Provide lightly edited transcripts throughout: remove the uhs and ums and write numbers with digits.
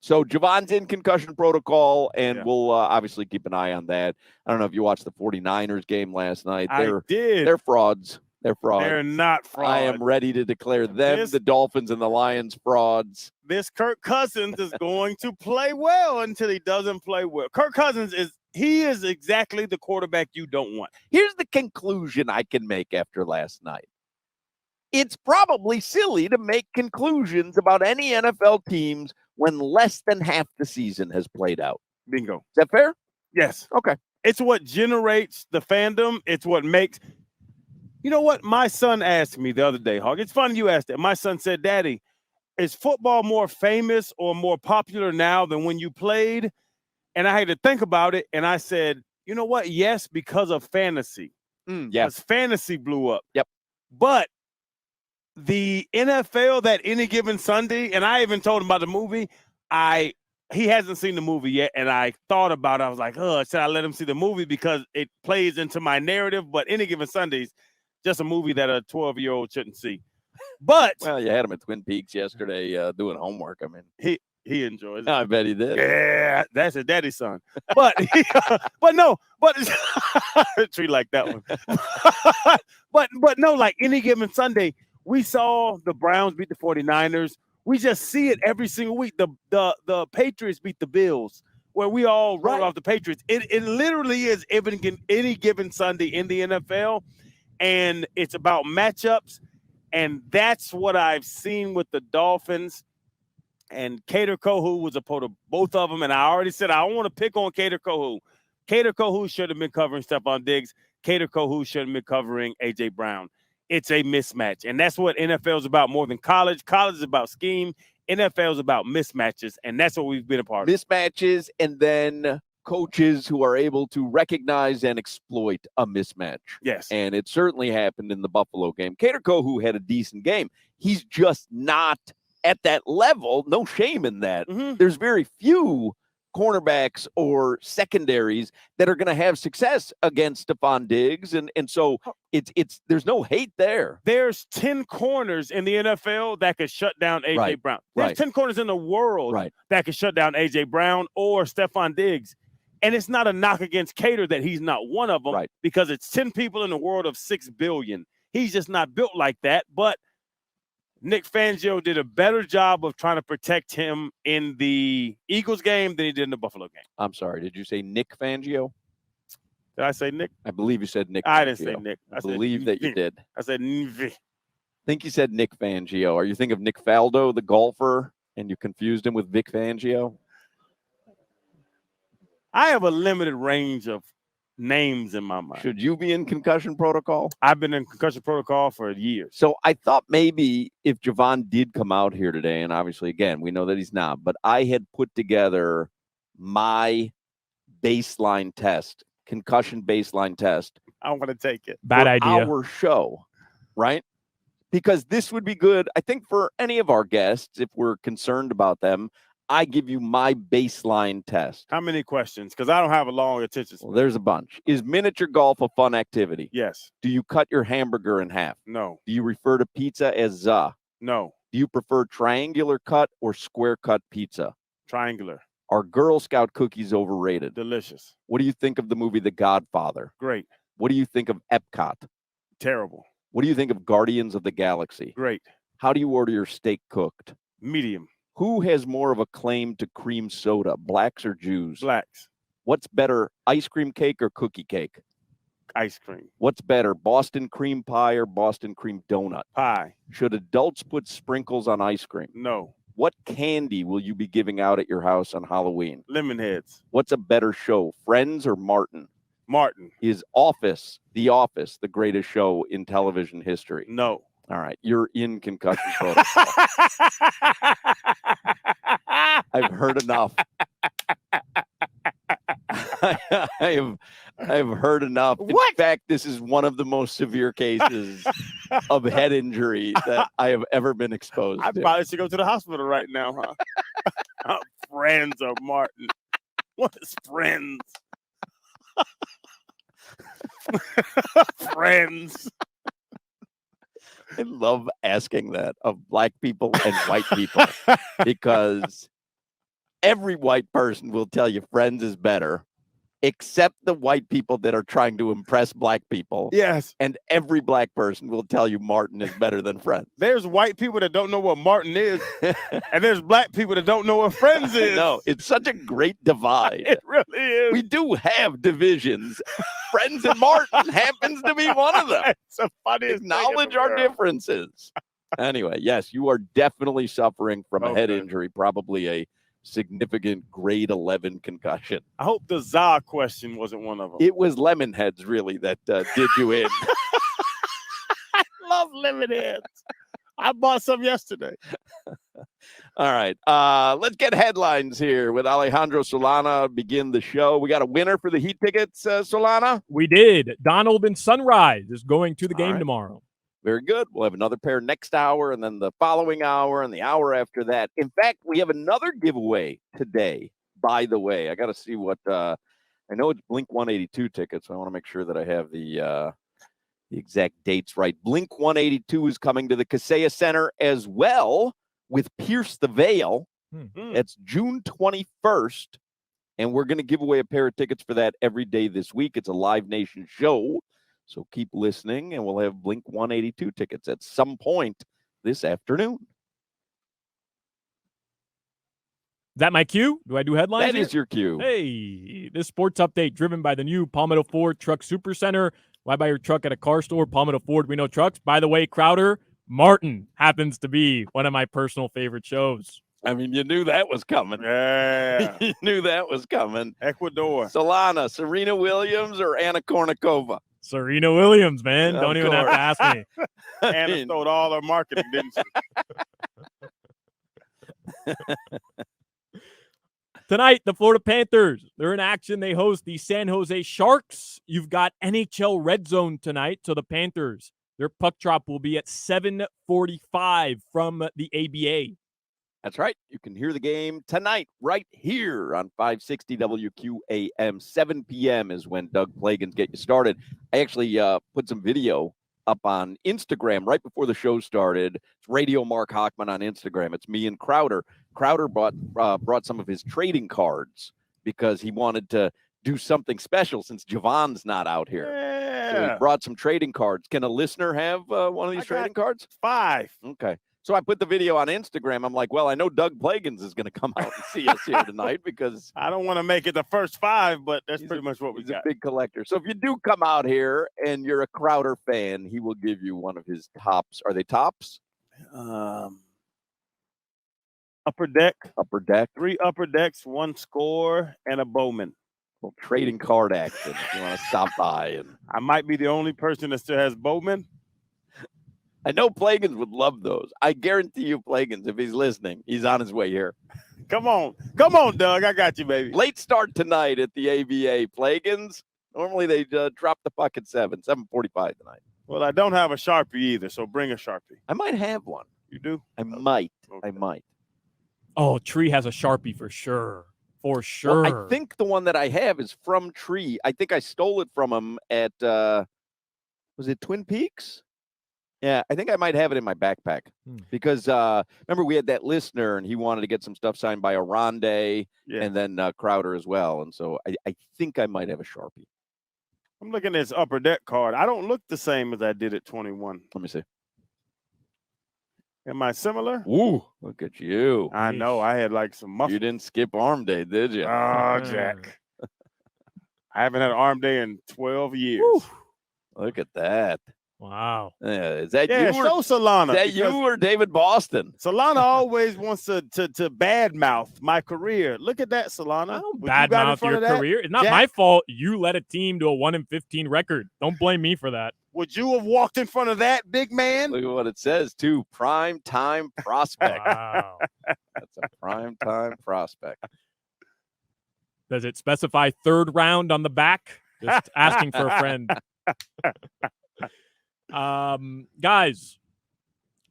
So Javon's in concussion protocol, and we'll obviously keep an eye on that. I don't know if you watched the 49ers game last night. I did. They're frauds. They're frauds. They're not frauds. I am ready to declare them, the Dolphins and the Lions, frauds. This Kirk Cousins is going to play well until he doesn't play well. Kirk Cousins is exactly the quarterback you don't want. Here's the conclusion I can make after last night. It's probably silly to make conclusions about any NFL teams when less than half the season has played out. Bingo. Is that fair? Yes. Okay. It's what generates the fandom. It's what makes – you know what? My son asked me the other day, Hog. It's funny you asked that. My son said, Daddy, is football more famous or more popular now than when you played? And I had to think about it, and I said, you know what? Yes, because of fantasy. Because fantasy blew up. Yep. But the NFL, that Any Given Sunday, and I even told him about the movie, he hasn't seen the movie yet, and I thought about it. I was like, should I let him see the movie because it plays into my narrative? But Any Given Sunday's just a movie that a 12-year-old shouldn't see. But well, you had him at Twin Peaks yesterday doing homework. I mean, he enjoys it. I bet he did. Yeah, that's his daddy's son. But treat like that one. but no, like Any Given Sunday, we saw the Browns beat the 49ers. We just see it every single week. The Patriots beat the Bills, where we all roll off the Patriots. It literally is Any Given Sunday in the NFL. And it's about matchups, and that's what I've seen with the Dolphins. And Cater Kohu was a part of both of them, and I already said I don't want to pick on Cater Kohu. Cater Kohu should have been covering Stephon Diggs. Cater Kohu should have been covering A.J. Brown. It's a mismatch, and that's what NFL is about more than college. College is about scheme. NFL is about mismatches, and that's what we've been a part of. Mismatches, and then coaches who are able to recognize and exploit a mismatch. Yes. And it certainly happened in the Buffalo game. Cater Kohu had a decent game. He's just not at that level. No shame in that. Mm-hmm. There's very few cornerbacks or secondaries that are going to have success against Stephon Diggs. And so it's there's no hate there. There's 10 corners in the NFL that could shut down A.J. Brown. There's 10 corners in the world that could shut down A.J. Brown or Stephon Diggs. And it's not a knock against Cater that he's not one of them because it's 10 people in a world of 6 billion. He's just not built like that. But Nick Fangio did a better job of trying to protect him in the Eagles game than he did in the Buffalo game. I'm sorry. Did you say Nick Fangio? Did I say Nick? I believe you said Nick Fangio. I didn't say Nick. I believe that you did. I said I think you said Nick Fangio. Are you thinking of Nick Faldo, the golfer, and you confused him with Vic Fangio? I have a limited range of names in my mind. Should you be in concussion protocol? I've been in concussion protocol for years. So I thought maybe if Javon did come out here today, and obviously, again, we know that he's not, but I had put together my baseline test, concussion baseline test. I want to take it. Bad idea. Our show, right? Because this would be good, I think, for any of our guests, if we're concerned about them. I give you my baseline test. How many questions? Because I don't have a long attention span. Well, there's a bunch. Is miniature golf a fun activity? Yes. Do you cut your hamburger in half? No. Do you refer to pizza as za? No. Do you prefer triangular cut or square cut pizza? Triangular. Are Girl Scout cookies overrated? Delicious. What do you think of the movie The Godfather? Great. What do you think of Epcot? Terrible. What do you think of Guardians of the Galaxy? Great. How do you order your steak cooked? Medium. Who has more of a claim to cream soda, blacks or Jews? Blacks. What's better, ice cream cake or cookie cake? Ice cream. What's better, Boston cream pie or Boston cream donut? Pie. Should adults put sprinkles on ice cream? No. What candy will you be giving out at your house on Halloween? Lemon heads. What's a better show, Friends or Martin? Martin. Is The Office, the greatest show in television history? No. All right, you're in concussion protocol. I've heard enough. I have heard enough. In fact, this is one of the most severe cases of head injury that I have ever been exposed I to. probably should go to the hospital right now, huh? Friends of Martin. What is Friends? Friends. I love asking that of black people and white people because every white person will tell you Friends is better, except the white people that are trying to impress black people. Yes. And every black person will tell you Martin is better than Friends. There's white people that don't know what Martin is, and there's black people that don't know what Friends is. No, it's such a great divide. It really is. We do have divisions. Friends and Martin happens to be one of them. It's the funniest thing in the Acknowledge our world. differences. Anyway, yes, you are definitely suffering from a head Okay. injury, probably a significant grade 11 concussion. I hope the za question wasn't one of them. It was lemon heads, really, that did you in. I love lemon heads. I bought some yesterday. All right. Let's get headlines here with Alejandro Solana. Begin the show. We got a winner for the Heat tickets, Solana. We did. Donald and Sunrise is going to the game right. tomorrow. Very good. We'll have another pair next hour, and then the following hour, and the hour after that. In fact, we have another giveaway today, by the way. I got to see what I know it's Blink 182 tickets, so I want to make sure that I have the exact dates right. Blink 182 is coming to the Kaseya Center as well with Pierce the Veil. It's June 21st, and we're going to give away a pair of tickets for that every day this week. It's a Live Nation show. So keep listening, and we'll have Blink 182 tickets at some point this afternoon. Is that my cue? Do I do headlines? That is your cue. Hey, this sports update driven by the new Palmetto Ford Truck Super Center. Why buy your truck at a car store? Palmetto Ford, we know trucks. By the way, Crowder, Martin happens to be one of my personal favorite shows. I mean, you knew that was coming. Yeah. You knew that was coming. Ecuador. Solana, Serena Williams, or Anna Kournikova? Serena Williams, man. Of Don't even have to ask me. Anna stole all her marketing, didn't she? Tonight, the Florida Panthers, they're in action. They host the San Jose Sharks. You've got NHL Red Zone tonight. So the Panthers, their puck drop will be at 7:45 from the ABA. That's right. You can hear the game tonight right here on 560 WQAM. 7 p.m. is when Doug Plagans get you started. I actually put some video up on Instagram right before the show started. It's Radio Mark Hochman on Instagram. It's me and Crowder. Crowder brought some of his trading cards because he wanted to do something special since Javon's not out here. Yeah. So he brought some trading cards. Can a listener have one of these trading cards? 5. Okay. So I put the video on Instagram. I'm like, well, I know Doug Plagans is going to come out and see us here tonight because I don't want to make it the first 5, but that's pretty much what we he's got. a big collector. So if you do come out here and you're a Crowder fan, he will give you one of his tops. Are they tops? Upper deck. Upper deck. 3 upper decks, 1 score, and a Bowman. Well, trading card action. If you want to stop by. And I might be the only person that still has Bowman. I know Plagans would love those. I guarantee you, Plagans, if he's listening, he's on his way here. Come on, Doug. I got you, baby. Late start tonight at the ABA. Plagans. Normally they drop the puck at 7:45 tonight. Well, I don't have a Sharpie either, so bring a Sharpie. I might have one. You do? I might. Okay. I might. Oh, Tree has a Sharpie for sure. For sure. Well, I think the one that I have is from Tree. I think I stole it from him at, was it Twin Peaks? Yeah, I think I might have it in my backpack because remember we had that listener and he wanted to get some stuff signed by Aronde and then Crowder as well. And so I think I might have a Sharpie. I'm looking at this upper deck card. I don't look the same as I did at 21. Let me see. Am I similar? Ooh, look at you. I know. I had like some muscle. You didn't skip arm day, did you? Oh, Jack. I haven't had an arm day in 12 years. Woo. Look at that. Wow. Is that Yeah, you or, so Solana. is that you or David Boston? Solana always wants to badmouth my career. Look at that, Solana. I don't What you got in badmouth front your of that? career. It's not Jack? my fault you led a team to a 1-15 record. Don't blame me for that. Would you have walked in front of that, big man? Look at what it says, too. Prime time prospect. Wow. That's a prime time prospect. Does it specify 3rd round on the back? Just asking for a friend. Guys,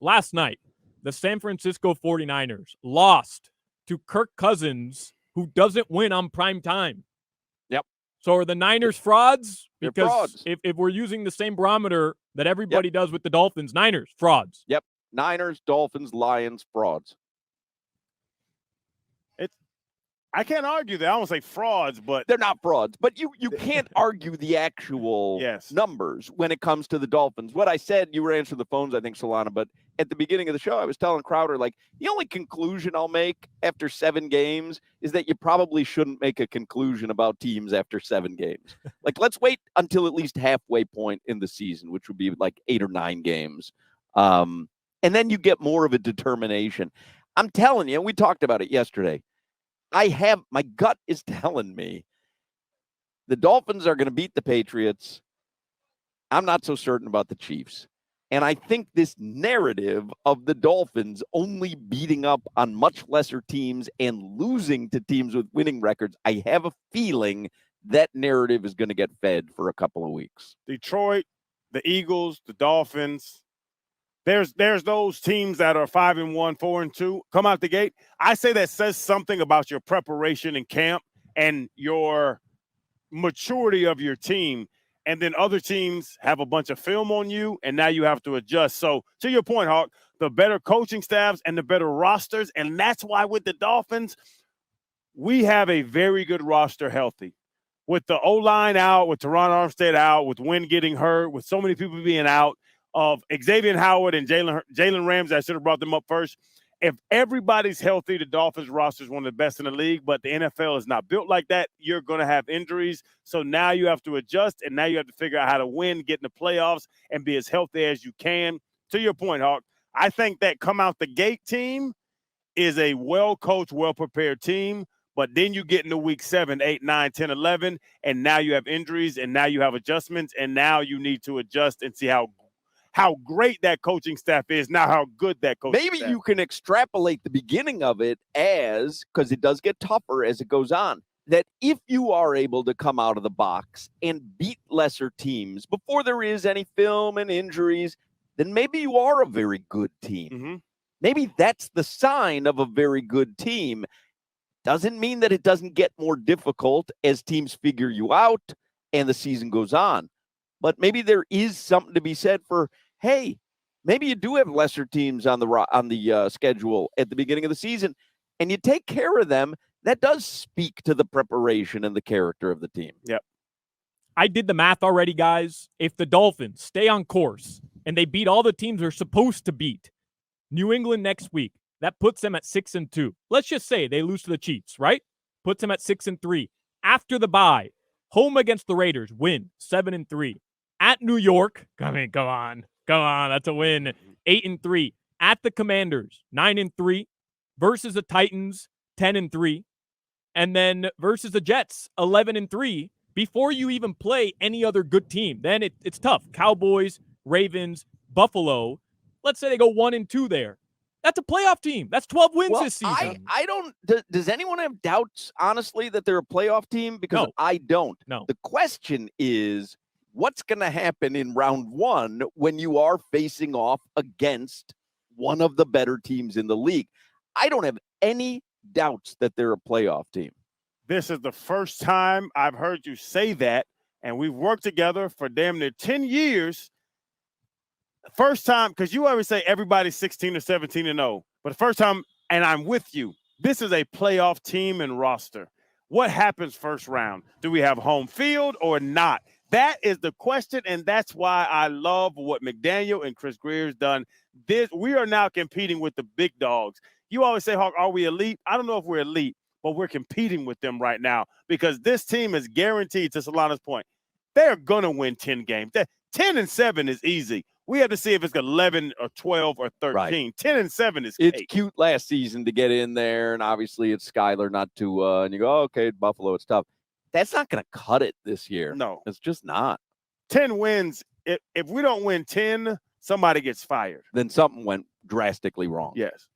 last night, the San Francisco 49ers lost to Kirk Cousins, who doesn't win on prime time. Yep. So are the Niners frauds? They're Because frauds. if we're using the same barometer that everybody does with the Dolphins, Niners, frauds. Niners, Dolphins, Lions, frauds. I can't argue that. I don't say frauds, but They're not frauds, but you can't argue the actual Yes. numbers when it comes to the Dolphins. What I said, you were answering the phones, I think, Solana, but at the beginning of the show, I was telling Crowder, like, the only conclusion I'll make after 7 games is that you probably shouldn't make a conclusion about teams after 7 games. Like, let's wait until at least halfway point in the season, which would be like 8 or 9 games. And then you get more of a determination. I'm telling you, and we talked about it yesterday, my gut is telling me the Dolphins are going to beat the Patriots. I'm not so certain about the Chiefs. And I think this narrative of the Dolphins only beating up on much lesser teams and losing to teams with winning records, I have a feeling that narrative is going to get fed for a couple of weeks. Detroit, the Eagles, the Dolphins, there's those teams that are 5-1, 4-2, come out the gate. I say that says something about your preparation in camp and your maturity of your team. And then other teams have a bunch of film on you, and now you have to adjust. So to your point, Hawk, the better coaching staffs and the better rosters, and that's why with the Dolphins, we have a very good roster healthy. With the O-line out, with Teron Armstead out, with Wynn getting hurt, with so many people being out, of Xavier Howard and Jalen Ramsey, I should have brought them up first. If everybody's healthy, the Dolphins roster is one of the best in the league, but the NFL is not built like that. You're going to have injuries. So now you have to adjust, and now you have to figure out how to win, get in the playoffs, and be as healthy as you can. To your point, Hawk, I think that come out the gate team is a well-coached, well-prepared team. But then you get into week 7, 8, 9, 10, 11, and now you have injuries, and now you have adjustments, and now you need to adjust and see how great that coaching staff is, now how good that coaching Maybe staff. you can extrapolate the beginning of it as, because it does get tougher as it goes on, that if you are able to come out of the box and beat lesser teams before there is any film and injuries, then maybe you are a very good team. Mm-hmm. Maybe that's the sign of a very good team. Doesn't mean that it doesn't get more difficult as teams figure you out and the season goes on. But maybe there is something to be said for, hey, maybe you do have lesser teams on the schedule at the beginning of the season, and you take care of them. That does speak to the preparation and the character of the team. Yep. I did the math already, guys. If the Dolphins stay on course and they beat all the teams they're supposed to beat, New England next week, that puts them at 6-2. Let's just say they lose to the Chiefs, right? Puts them at 6-3. After the bye, home against the Raiders, win 7-3. At New York, I mean, come on, that's a win. 8-3. At the Commanders, 9-3. Versus the Titans, 10-3. And then versus the Jets, 11-3. Before you even play any other good team, then it's tough. Cowboys, Ravens, Buffalo. Let's say they go 1-2 there. That's a playoff team. That's 12 wins this season. I don't. Does anyone have doubts, honestly, that they're a playoff team? Because No. I don't. No. The question is, what's going to happen in round 1 when you are facing off against one of the better teams in the league? I don't have any doubts that they're a playoff team. This is the first time I've heard you say that, and we've worked together for damn near 10 years. First time, because you always say everybody's 16 or 17-0, but the first time, and I'm with you, this is a playoff team and roster. What happens first round? Do we have home field or not? That is the question, and that's why I love what McDaniel and Chris Greer's done. We are now competing with the big dogs. You always say, Hawk, are we elite? I don't know if we're elite, but we're competing with them right now because this team is guaranteed, to Solana's point, they're going to win 10 games. 10-7 is easy. We have to see if it's 11 or 12 or 13. Right. 10-7 is It's cake. cute last season to get in there, and obviously it's Skyler not to, and you go, oh, okay, Buffalo, it's tough. That's not going to cut it this year. No. It's just not. 10 wins. If we don't win 10, somebody gets fired. Then something went drastically wrong. Yes.